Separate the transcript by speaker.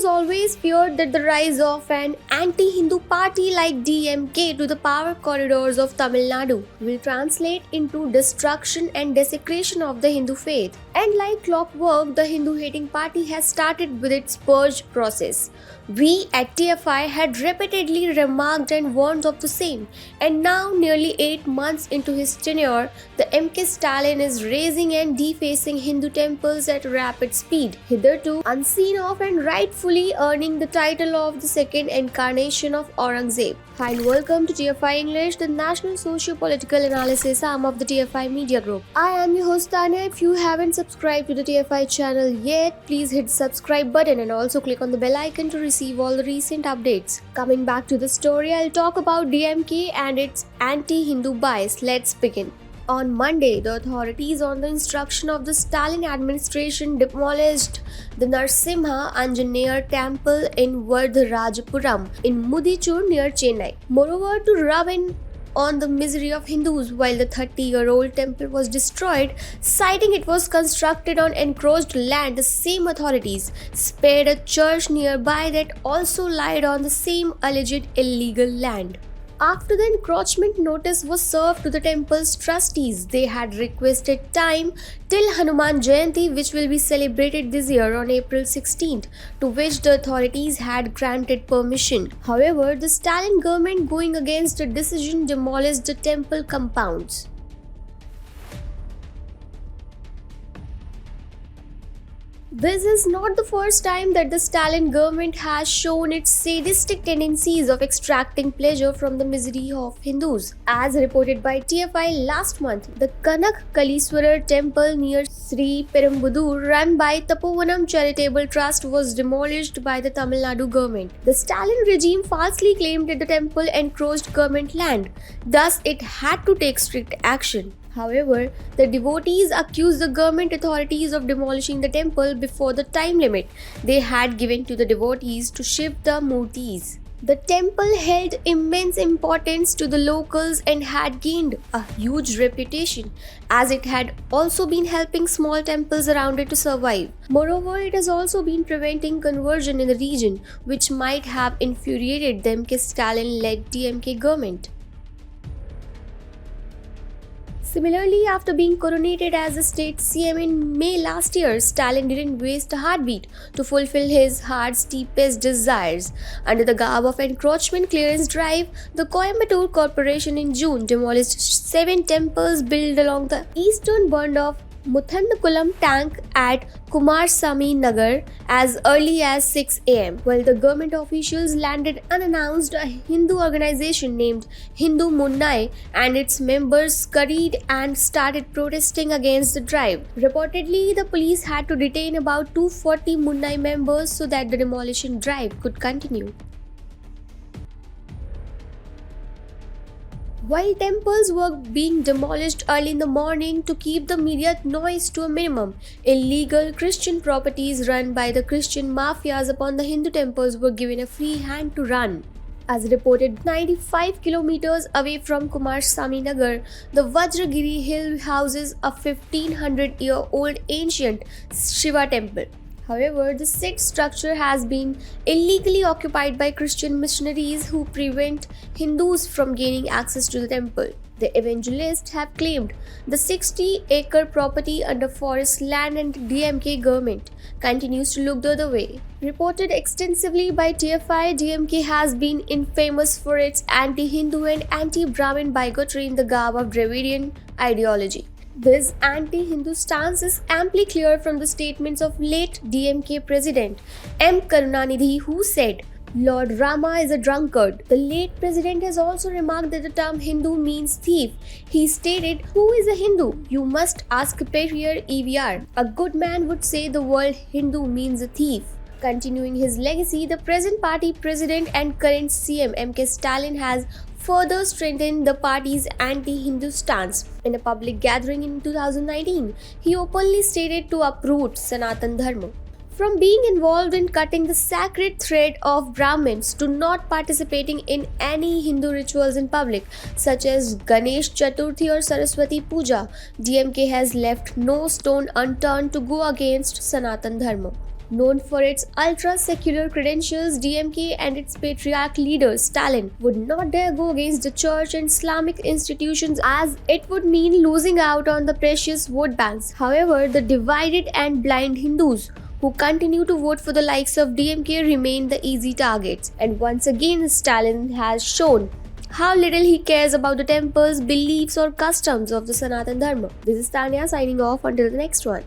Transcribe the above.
Speaker 1: was always feared that the rise of an anti-Hindu party like DMK to the power corridors of Tamil Nadu will translate into destruction and desecration of the Hindu faith. And like clockwork, the Hindu-hating party has started with its purge process. We at TFI had repeatedly remarked and warned of the same, and now, nearly 8 months into his tenure, the MK Stalin is raising and defacing Hindu temples at rapid speed, hitherto unseen of and rightfully earning the title of the second incarnation of Aurangzeb. Hi and welcome to TFI English, the national socio-political analysis arm of the TFI Media Group. I am your host Tanya. If you haven't subscribed to the TFI channel yet, please hit the subscribe button and also click on the bell icon to receive all the recent updates. Coming back to the story, I'll talk about DMK and its anti-Hindu bias. Let's begin. On Monday, the authorities, on the instruction of the Stalin administration, demolished the Narsimha Anjaneya temple in Vardharajapuram in Mudichur near Chennai. Moreover, to rub in on the misery of Hindus, while the 30-year-old temple was destroyed, citing it was constructed on encroached land, the same authorities spared a church nearby that also lied on the same alleged illegal land. After the encroachment notice was served to the temple's trustees, they had requested time till Hanuman Jayanti, which will be celebrated this year on April 16th, to which the authorities had granted permission. However, the Stalin government, going against the decision, demolished the temple compounds. This is not the first time that the Stalin government has shown its sadistic tendencies of extracting pleasure from the misery of Hindus. As reported by TFI last month, the Kanak Kaliswarar temple near Sri Perumbudur, run by Tapovanam Charitable Trust, was demolished by the Tamil Nadu government. The Stalin regime falsely claimed that the temple encroached government land, thus it had to take strict action. However, the devotees accused the government authorities of demolishing the temple before the time limit they had given to the devotees to shift the murtis. The temple held immense importance to the locals and had gained a huge reputation, as it had also been helping small temples around it to survive. Moreover, it has also been preventing conversion in the region, which might have infuriated the MK Stalin-led DMK government. Similarly, after being coronated as the state CM in May last year, Stalin didn't waste a heartbeat to fulfill his heart's deepest desires. Under the garb of encroachment clearance drive, the Coimbatore Corporation in June demolished 7 temples built along the eastern bund of Muthandakulam tank at Kumarasamy Nagar as early as 6 am, while the government officials landed unannounced. A Hindu organization named Hindu Munnai and its members scurried and started protesting against the drive. Reportedly, the police had to detain about 240 Munnai members so that the demolition drive could continue. While temples were being demolished early in the morning to keep the media noise to a minimum, illegal Christian properties run by the Christian mafias upon the Hindu temples were given a free hand to run. As reported, 95 kilometers away from Kumarasamy Nagar, the Vajragiri Hill houses a 1500-year-old ancient Shiva temple. However, the said structure has been illegally occupied by Christian missionaries who prevent Hindus from gaining access to the temple. The evangelists have claimed the 60-acre property under forest land, and DMK government continues to look the other way. Reported extensively by TFI, DMK has been infamous for its anti-Hindu and anti-Brahmin bigotry in the garb of Dravidian ideology. This anti-Hindu stance is amply clear from the statements of late DMK President M. Karunanidhi, who said, "Lord Rama is a drunkard." The late president has also remarked that the term Hindu means thief. He stated, "Who is a Hindu? You must ask Perrier EVR. A good man would say the word Hindu means a thief." Continuing his legacy, the present party president and current CM MK Stalin has further strengthened the party's anti-Hindu stance. In a public gathering in 2019, he openly stated to uproot Sanatan Dharma. From being involved in cutting the sacred thread of Brahmins to not participating in any Hindu rituals in public, such as Ganesh Chaturthi or Saraswati Puja, DMK has left no stone unturned to go against Sanatan Dharma. Known for its ultra-secular credentials, DMK and its patriarch leader Stalin would not dare go against the church and Islamic institutions as it would mean losing out on the precious vote banks. However, the divided and blind Hindus who continue to vote for the likes of DMK remain the easy targets. And once again, Stalin has shown how little he cares about the temples, beliefs, or customs of the Sanatan Dharma. This is Tanya signing off until the next one.